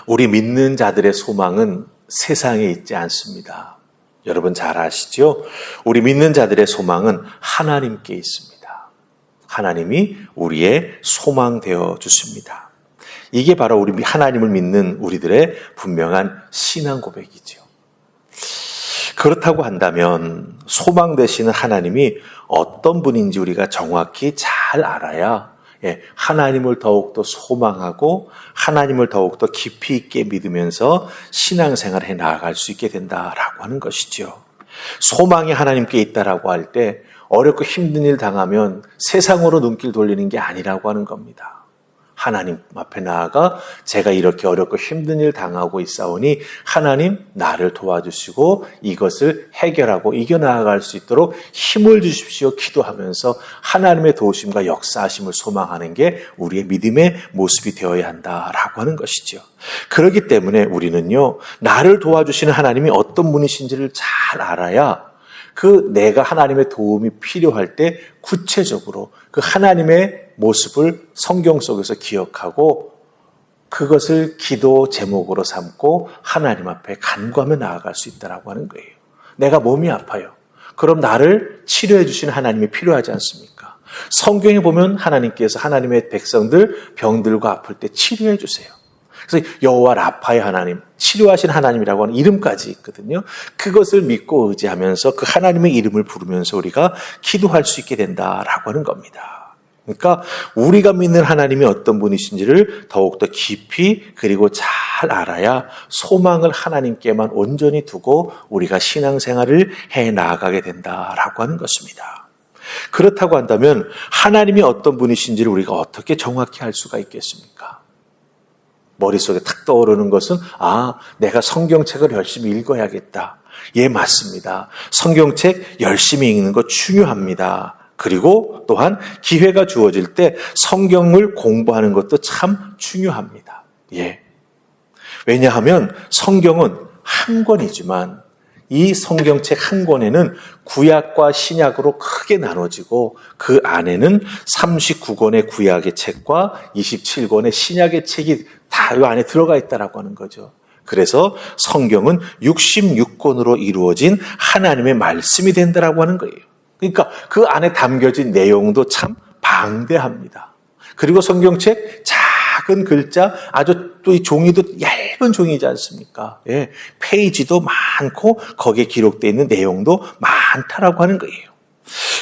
우리 믿는 자들의 소망은 세상에 있지 않습니다. 여러분 잘 아시죠? 우리 믿는 자들의 소망은 하나님께 있습니다. 하나님이 우리의 소망 되어 주십니다. 이게 바로 우리 하나님을 믿는 우리들의 분명한 신앙 고백이죠. 그렇다고 한다면 소망 되시는 하나님이 어떤 분인지 우리가 정확히 잘 알아야 하나님을 더욱더 소망하고 하나님을 더욱더 깊이 있게 믿으면서 신앙생활을 해 나아갈 수 있게 된다라고 하는 것이죠. 소망이 하나님께 있다라고 할 때 어렵고 힘든 일 당하면 세상으로 눈길 돌리는 게 아니라고 하는 겁니다. 하나님 앞에 나아가 제가 이렇게 어렵고 힘든 일 당하고 있사오니 하나님 나를 도와주시고 이것을 해결하고 이겨나갈 수 있도록 힘을 주십시오 기도하면서 하나님의 도우심과 역사하심을 소망하는 게 우리의 믿음의 모습이 되어야 한다라고 하는 것이죠. 그렇기 때문에 우리는요, 나를 도와주시는 하나님이 어떤 분이신지를 잘 알아야 내가 하나님의 도움이 필요할 때 구체적으로 그 하나님의 모습을 성경 속에서 기억하고 그것을 기도 제목으로 삼고 하나님 앞에 간구하며 나아갈 수 있다라고 하는 거예요. 내가 몸이 아파요. 그럼 나를 치료해 주시는 하나님이 필요하지 않습니까? 성경에 보면 하나님께서 하나님의 백성들 병들고 아플 때 치료해 주세요. 그래서 여호와 라파의 하나님, 치료하신 하나님이라고 하는 이름까지 있거든요. 그것을 믿고 의지하면서 그 하나님의 이름을 부르면서 우리가 기도할 수 있게 된다라고 하는 겁니다. 그러니까 우리가 믿는 하나님이 어떤 분이신지를 더욱더 깊이 그리고 잘 알아야 소망을 하나님께만 온전히 두고 우리가 신앙생활을 해 나아가게 된다라고 하는 것입니다. 그렇다고 한다면 하나님이 어떤 분이신지를 우리가 어떻게 정확히 알 수가 있겠습니까? 머릿속에 탁 떠오르는 것은 내가 성경책을 열심히 읽어야겠다. 예, 맞습니다. 성경책 열심히 읽는 거 중요합니다. 그리고 또한 기회가 주어질 때 성경을 공부하는 것도 참 중요합니다. 예. 왜냐하면 성경은 한 권이지만 이 성경책 한 권에는 구약과 신약으로 크게 나눠지고 그 안에는 39권의 구약의 책과 27권의 신약의 책이 다 이 안에 들어가 있다라고 하는 거죠. 그래서 성경은 66권으로 이루어진 하나님의 말씀이 된다라고 하는 거예요. 그러니까 그 안에 담겨진 내용도 참 방대합니다. 그리고 성경책 작은 글자, 아주 또 이 종이도 얇은 종이지 않습니까? 예, 페이지도 많고 거기에 기록되어 있는 내용도 많다라고 하는 거예요.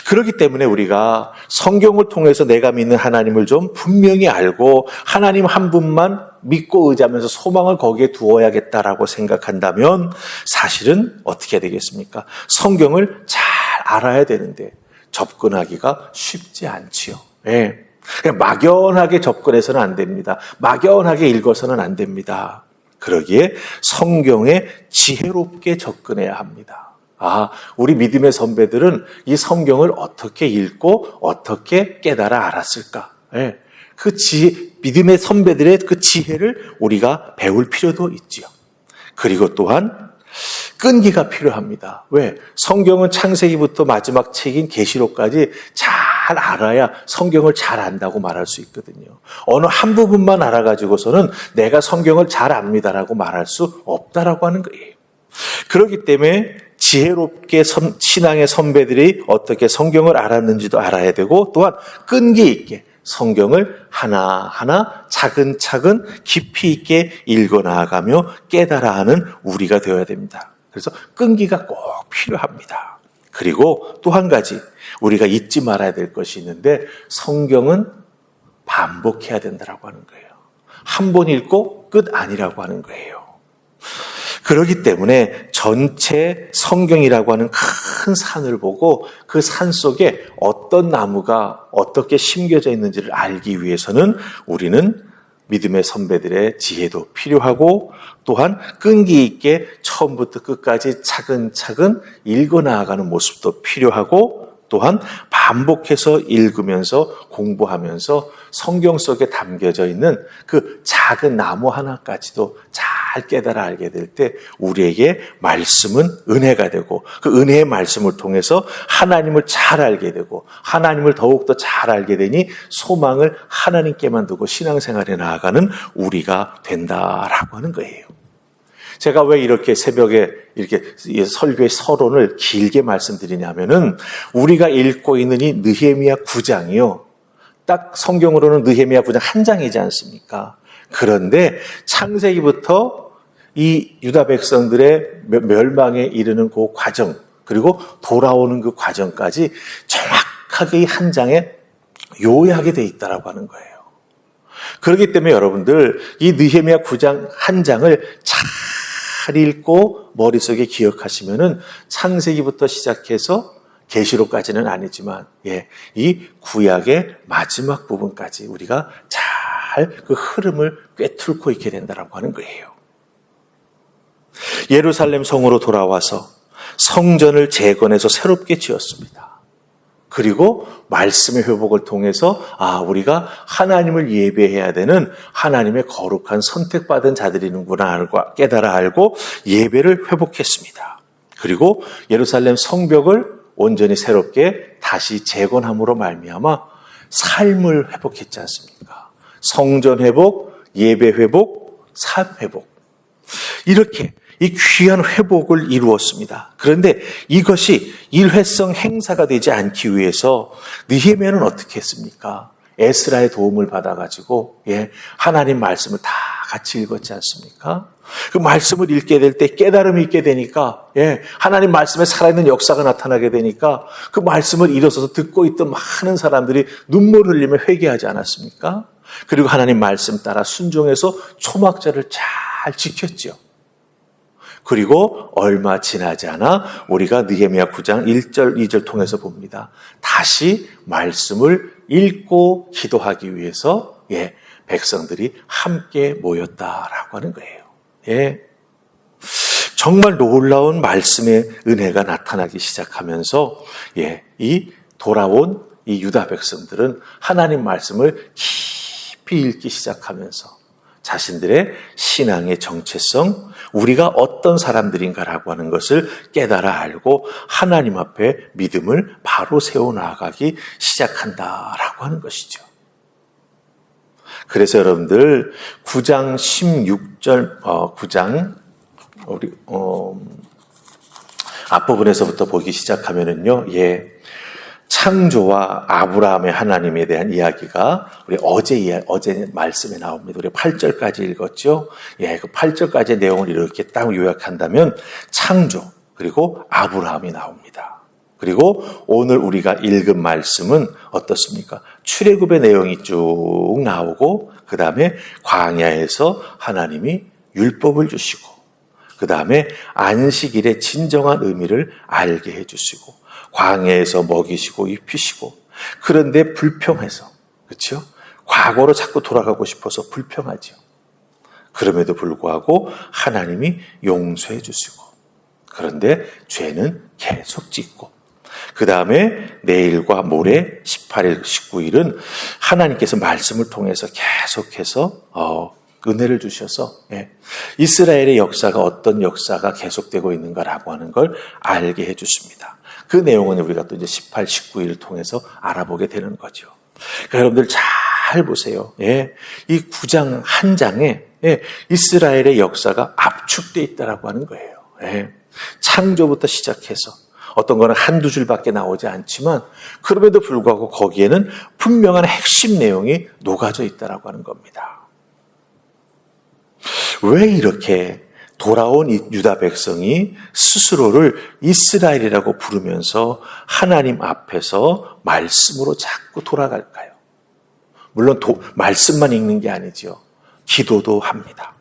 그렇기 때문에 우리가 성경을 통해서 내가 믿는 하나님을 좀 분명히 알고 하나님 한 분만 믿고 의지하면서 소망을 거기에 두어야겠다라고 생각한다면 사실은 어떻게 해야 되겠습니까? 성경을 잘 알아야 되는데 접근하기가 쉽지 않지요. 예. 그냥 막연하게 접근해서는 안 됩니다. 막연하게 읽어서는 안 됩니다. 그러기에 성경에 지혜롭게 접근해야 합니다. 우리 믿음의 선배들은 이 성경을 어떻게 읽고 어떻게 깨달아 알았을까? 예. 믿음의 선배들의 그 지혜를 우리가 배울 필요도 있지요. 그리고 또한 끈기가 필요합니다. 왜? 성경은 창세기부터 마지막 책인 계시록까지 잘 알아야 성경을 잘 안다고 말할 수 있거든요. 어느 한 부분만 알아가지고서는 내가 성경을 잘 압니다라고 말할 수 없다라고 하는 거예요. 그렇기 때문에 지혜롭게 신앙의 선배들이 어떻게 성경을 알았는지도 알아야 되고 또한 끈기 있게 성경을 하나하나 차근차근 깊이 있게 읽어나가며 깨달아 하는 우리가 되어야 됩니다. 그래서 끈기가 꼭 필요합니다. 그리고 또 한 가지 우리가 잊지 말아야 될 것이 있는데 성경은 반복해야 된다고 하는 거예요. 한 번 읽고 끝 아니라고 하는 거예요. 그렇기 때문에 전체 성경이라고 하는 큰 산을 보고 그 산 속에 어떤 나무가 어떻게 심겨져 있는지를 알기 위해서는 우리는 믿음의 선배들의 지혜도 필요하고 또한 끈기 있게 처음부터 끝까지 차근차근 읽어나가는 모습도 필요하고 또한 반복해서 읽으면서 공부하면서 성경 속에 담겨져 있는 그 작은 나무 하나까지도 잘 깨달아 알게 될 때 우리에게 말씀은 은혜가 되고 그 은혜의 말씀을 통해서 하나님을 잘 알게 되고 하나님을 더욱더 잘 알게 되니 소망을 하나님께만 두고 신앙생활에 나아가는 우리가 된다라고 하는 거예요. 제가 왜 이렇게 새벽에 이렇게 설교의 서론을 길게 말씀드리냐면은 우리가 읽고 있는 이 느헤미야 9장이요. 딱 성경으로는 느헤미야 9장 한 장이지 않습니까? 그런데 창세기부터 이 유다 백성들의 멸망에 이르는 그 과정, 그리고 돌아오는 그 과정까지 정확하게 이 한 장에 요약이 되어 있다라고 하는 거예요. 그렇기 때문에 여러분들 이 느헤미야 9장 한 장을 잘 읽고 머릿속에 기억하시면은 창세기부터 시작해서 계시록까지는 아니지만 이 구약의 마지막 부분까지 우리가 잘 그 흐름을 꿰뚫고 있게 된다라고 하는 거예요. 예루살렘 성으로 돌아와서 성전을 재건해서 새롭게 지었습니다. 그리고 말씀의 회복을 통해서 우리가 하나님을 예배해야 되는 하나님의 거룩한 선택받은 자들이는구나 깨달아 알고 예배를 회복했습니다. 그리고 예루살렘 성벽을 온전히 새롭게 다시 재건함으로 말미암아 삶을 회복했지 않습니까? 성전 회복, 예배 회복, 삶 회복. 이렇게 이 귀한 회복을 이루었습니다. 그런데 이것이 일회성 행사가 되지 않기 위해서 느헤미야는 어떻게 했습니까? 에스라의 도움을 받아가지고 하나님 말씀을 다 같이 읽었지 않습니까? 그 말씀을 읽게 될 때 깨달음이 있게 되니까 하나님 말씀에 살아있는 역사가 나타나게 되니까 그 말씀을 일어서서 듣고 있던 많은 사람들이 눈물 흘리며 회개하지 않았습니까? 그리고 하나님 말씀 따라 순종해서 초막절을 잘 지켰죠. 그리고 얼마 지나지 않아 우리가 느헤미야 9장 1절, 2절 통해서 봅니다. 다시 말씀을 읽고 기도하기 위해서 백성들이 함께 모였다라고 하는 거예요. 정말 놀라운 말씀의 은혜가 나타나기 시작하면서 이 돌아온 이 유다 백성들은 하나님 말씀을 깊이 읽기 시작하면서 자신들의 신앙의 정체성, 우리가 어떤 사람들인가라고 하는 것을 깨달아 알고 하나님 앞에 믿음을 바로 세워나가기 시작한다라고 하는 것이죠. 그래서 여러분들 9장 16절 9장 우리 앞부분에서부터 보기 시작하면은요. 창조와 아브라함의 하나님에 대한 이야기가 우리 어제 말씀에 나옵니다. 우리 8절까지 읽었죠. 그 8절까지의 내용을 이렇게 딱 요약한다면 창조 그리고 아브라함이 나옵니다. 그리고 오늘 우리가 읽은 말씀은 어떻습니까? 출애굽의 내용이 쭉 나오고 그 다음에 광야에서 하나님이 율법을 주시고 그 다음에 안식일의 진정한 의미를 알게 해주시고 광야에서 먹이시고 입히시고 그런데 불평해서 그렇죠? 과거로 자꾸 돌아가고 싶어서 불평하죠. 그럼에도 불구하고 하나님이 용서해 주시고 그런데 죄는 계속 짓고 그 다음에 내일과 모레 18일, 19일은 하나님께서 말씀을 통해서 계속해서 은혜를 주셔서 이스라엘의 역사가 어떤 역사가 계속되고 있는가라고 하는 걸 알게 해주십니다. 그 내용은 우리가 또 이제 18, 19일을 통해서 알아보게 되는 거죠. 그러니까 여러분들 잘 보세요. 이 9장 한 장에 이스라엘의 역사가 압축되어 있다라고 하는 거예요. 창조부터 시작해서 어떤 거는 한두 줄밖에 나오지 않지만 그럼에도 불구하고 거기에는 분명한 핵심 내용이 녹아져 있다라고 하는 겁니다. 왜 이렇게 돌아온 유다 백성이 스스로를 이스라엘이라고 부르면서 하나님 앞에서 말씀으로 자꾸 돌아갈까요? 물론 말씀만 읽는 게 아니죠. 기도도 합니다.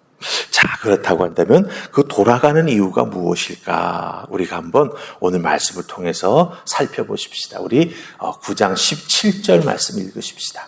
자, 그렇다고 한다면 그 돌아가는 이유가 무엇일까? 우리가 한번 오늘 말씀을 통해서 살펴보십시다. 우리 9장 17절 말씀 읽으십시다.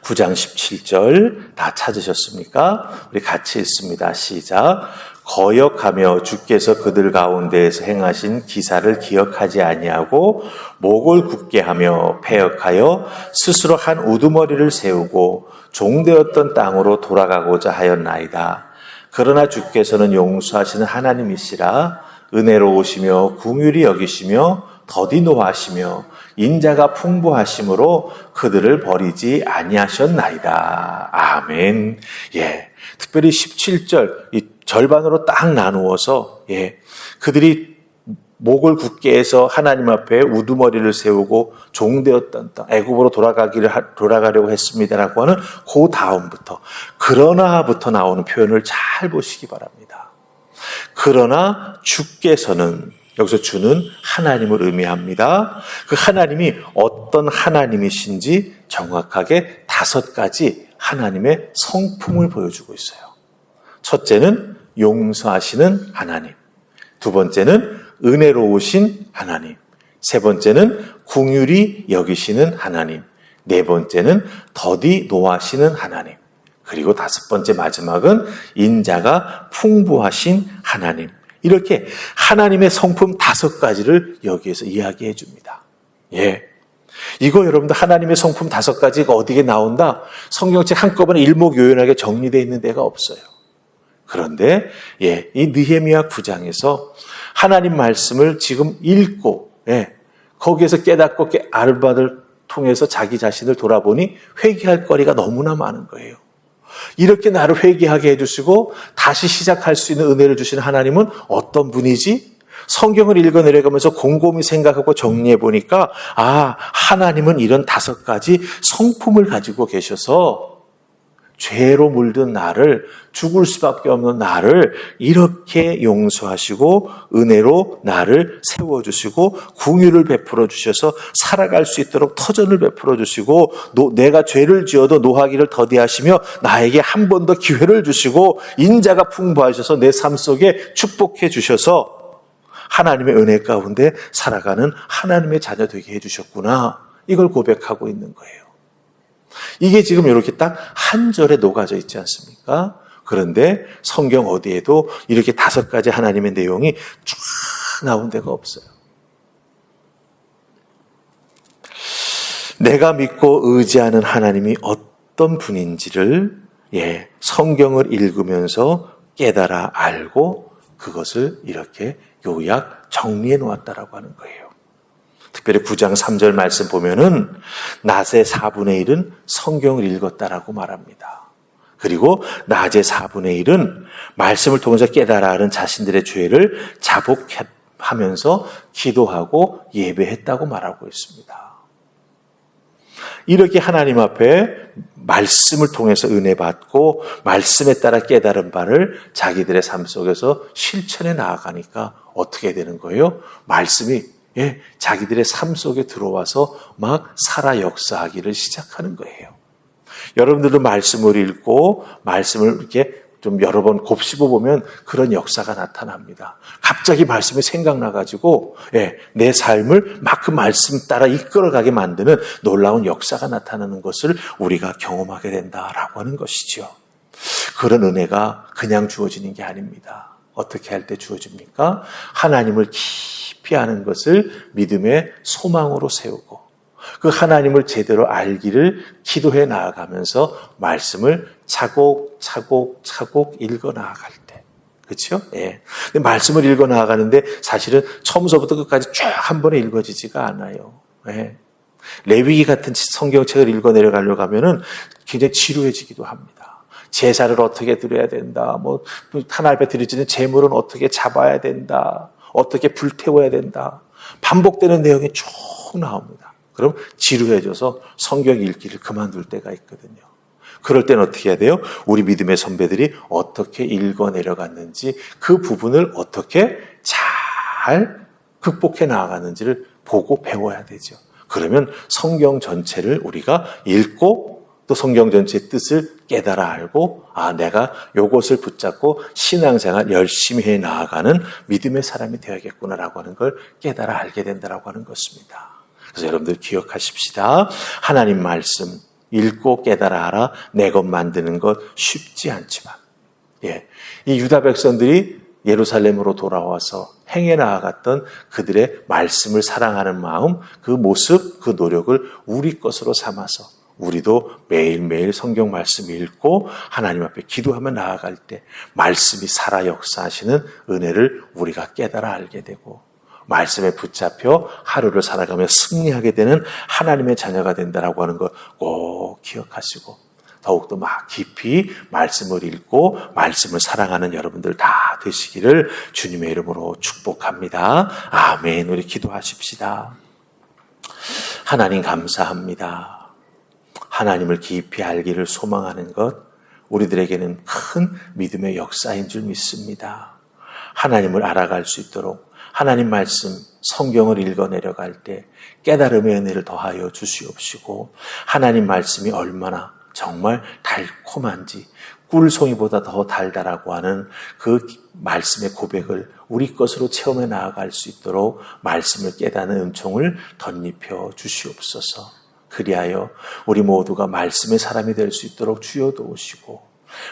9장 17절 다 찾으셨습니까? 우리 같이 읽습니다. 시작. 거역하며 주께서 그들 가운데에서 행하신 기사를 기억하지 아니하고 목을 굳게 하며 패역하여 스스로 한 우두머리를 세우고 종되었던 땅으로 돌아가고자 하였나이다. 그러나 주께서는 용서하시는 하나님이시라. 은혜로우시며 긍휼히 여기시며 더디 노하시며 인자가 풍부하심으로 그들을 버리지 아니하셨나이다. 아멘. 예. 특별히 17절 이 절반으로 딱 나누어서 그들이 목을 굳게 해서 하나님 앞에 우두머리를 세우고 종되었던 땅 애굽으로 돌아가려고 했습니다라고 하는 그 다음부터 그러나부터 나오는 표현을 잘 보시기 바랍니다. 그러나 주께서는 여기서 주는 하나님을 의미합니다. 그 하나님이 어떤 하나님이신지 정확하게 5가지 하나님의 성품을 보여주고 있어요. 첫째는 용서하시는 하나님, 두 번째는 은혜로우신 하나님, 세 번째는 긍휼히 여기시는 하나님, 네 번째는 더디 노하시는 하나님, 그리고 5번째 마지막은 인자가 풍부하신 하나님. 이렇게 하나님의 성품 5가지를 여기에서 이야기해 줍니다. 이거 여러분들 하나님의 성품 5가지가 어디에 나온다? 성경책 한꺼번에 일목요연하게 정리되어 있는 데가 없어요. 그런데 이 느헤미야 9장에서 하나님 말씀을 지금 읽고 거기에서 깨닫고 아르바를 통해서 자기 자신을 돌아보니 회개할 거리가 너무나 많은 거예요. 이렇게 나를 회개하게 해주시고 다시 시작할 수 있는 은혜를 주시는 하나님은 어떤 분이지? 성경을 읽어 내려가면서 곰곰이 생각하고 정리해 보니까 하나님은 이런 5가지 성품을 가지고 계셔서 죄로 물든 나를, 죽을 수밖에 없는 나를 이렇게 용서하시고 은혜로 나를 세워주시고 긍휼을 베풀어 주셔서 살아갈 수 있도록 터전을 베풀어 주시고 내가 죄를 지어도 노하기를 더디하시며 나에게 한 번 더 기회를 주시고 인자가 풍부하셔서 내 삶 속에 축복해 주셔서 하나님의 은혜 가운데 살아가는 하나님의 자녀 되게 해주셨구나. 이걸 고백하고 있는 거예요. 이게 지금 이렇게 딱 한 절에 녹아져 있지 않습니까? 그런데 성경 어디에도 이렇게 5가지 하나님의 내용이 쫙 나온 데가 없어요. 내가 믿고 의지하는 하나님이 어떤 분인지를 성경을 읽으면서 깨달아 알고 그것을 이렇게 요약 정리해 놓았다라고 하는 거예요. 특별히 9장 3절 말씀 보면은 낮의 4분의 1은 성경을 읽었다라고 말합니다. 그리고 낮의 4분의 1은 말씀을 통해서 깨달아 하는 자신들의 죄를 자복하면서 기도하고 예배했다고 말하고 있습니다. 이렇게 하나님 앞에 말씀을 통해서 은혜 받고 말씀에 따라 깨달은 바를 자기들의 삶 속에서 실천해 나아가니까 어떻게 되는 거예요? 말씀이 자기들의 삶 속에 들어와서 막 살아 역사하기를 시작하는 거예요. 여러분들도 말씀을 읽고 말씀을 이렇게 좀 여러 번 곱씹어 보면 그런 역사가 나타납니다. 갑자기 말씀이 생각나가지고 내 삶을 막 그 말씀 따라 이끌어가게 만드는 놀라운 역사가 나타나는 것을 우리가 경험하게 된다라고 하는 것이죠. 그런 은혜가 그냥 주어지는 게 아닙니다. 어떻게 할 때 주어집니까? 하나님을 깊이 아는 것을 믿음의 소망으로 세우고 그 하나님을 제대로 알기를 기도해 나아가면서 말씀을 차곡차곡 읽어 나아갈 때. 그렇죠? 근데 말씀을 읽어 나아가는데 사실은 처음서부터 끝까지 쫙 한 번에 읽어지지가 않아요. 레위기 같은 성경책을 읽어 내려가려고 하면은 굉장히 지루해지기도 합니다. 제사를 어떻게 드려야 된다. 하나님 앞에 드리지는 제물은 어떻게 잡아야 된다. 어떻게 불태워야 된다. 반복되는 내용이 쭉 나옵니다. 그럼 지루해져서 성경 읽기를 그만둘 때가 있거든요. 그럴 때는 어떻게 해야 돼요? 우리 믿음의 선배들이 어떻게 읽어 내려갔는지 그 부분을 어떻게 잘 극복해 나아가는지를 보고 배워야 되죠. 그러면 성경 전체를 우리가 읽고 또 성경 전체의 뜻을 깨달아 알고 내가 요것을 붙잡고 신앙생활 열심히 해 나아가는 믿음의 사람이 되어야겠구나라고 하는 걸 깨달아 알게 된다라고 하는 것입니다. 그래서 여러분들 기억하십시다. 하나님 말씀 읽고 깨달아 알아 내 것 만드는 것 쉽지 않지만, 이 유다 백성들이 예루살렘으로 돌아와서 행해 나아갔던 그들의 말씀을 사랑하는 마음, 그 모습, 그 노력을 우리 것으로 삼아서 우리도 매일매일 성경 말씀 읽고 하나님 앞에 기도하며 나아갈 때 말씀이 살아 역사하시는 은혜를 우리가 깨달아 알게 되고, 말씀에 붙잡혀 하루를 살아가며 승리하게 되는 하나님의 자녀가 된다라고 하는 것 꼭 기억하시고, 더욱더 막 깊이 말씀을 읽고 말씀을 사랑하는 여러분들 다 되시기를 주님의 이름으로 축복합니다. 아멘. 우리 기도하십시다. 하나님 감사합니다. 하나님을 깊이 알기를 소망하는 것, 우리들에게는 큰 믿음의 역사인 줄 믿습니다. 하나님을 알아갈 수 있도록 하나님 말씀, 성경을 읽어 내려갈 때 깨달음의 은혜를 더하여 주시옵시고, 하나님 말씀이 얼마나 정말 달콤한지, 꿀송이보다 더 달달하고 하는 그 말씀의 고백을 우리 것으로 체험해 나아갈 수 있도록 말씀을 깨닫는 은총을 덧입혀 주시옵소서. 그리하여 우리 모두가 말씀의 사람이 될 수 있도록 주여 도우시고,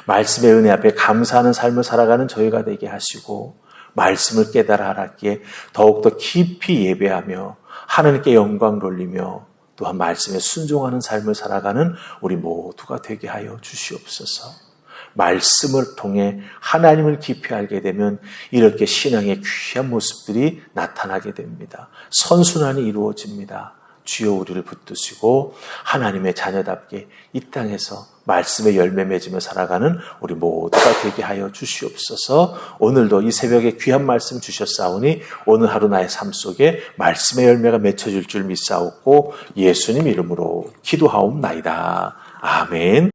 말씀의 은혜 앞에 감사하는 삶을 살아가는 저희가 되게 하시고, 말씀을 깨달아 알았기에 더욱더 깊이 예배하며 하나님께 영광 돌리며 또한 말씀에 순종하는 삶을 살아가는 우리 모두가 되게 하여 주시옵소서. 말씀을 통해 하나님을 깊이 알게 되면 이렇게 신앙의 귀한 모습들이 나타나게 됩니다. 선순환이 이루어집니다. 주여 우리를 붙드시고 하나님의 자녀답게 이 땅에서 말씀의 열매 맺으며 살아가는 우리 모두가 되게 하여 주시옵소서. 오늘도 이 새벽에 귀한 말씀 주셨사오니 오늘 하루 나의 삶 속에 말씀의 열매가 맺혀질 줄 믿사옵고 예수님 이름으로 기도하옵나이다. 아멘.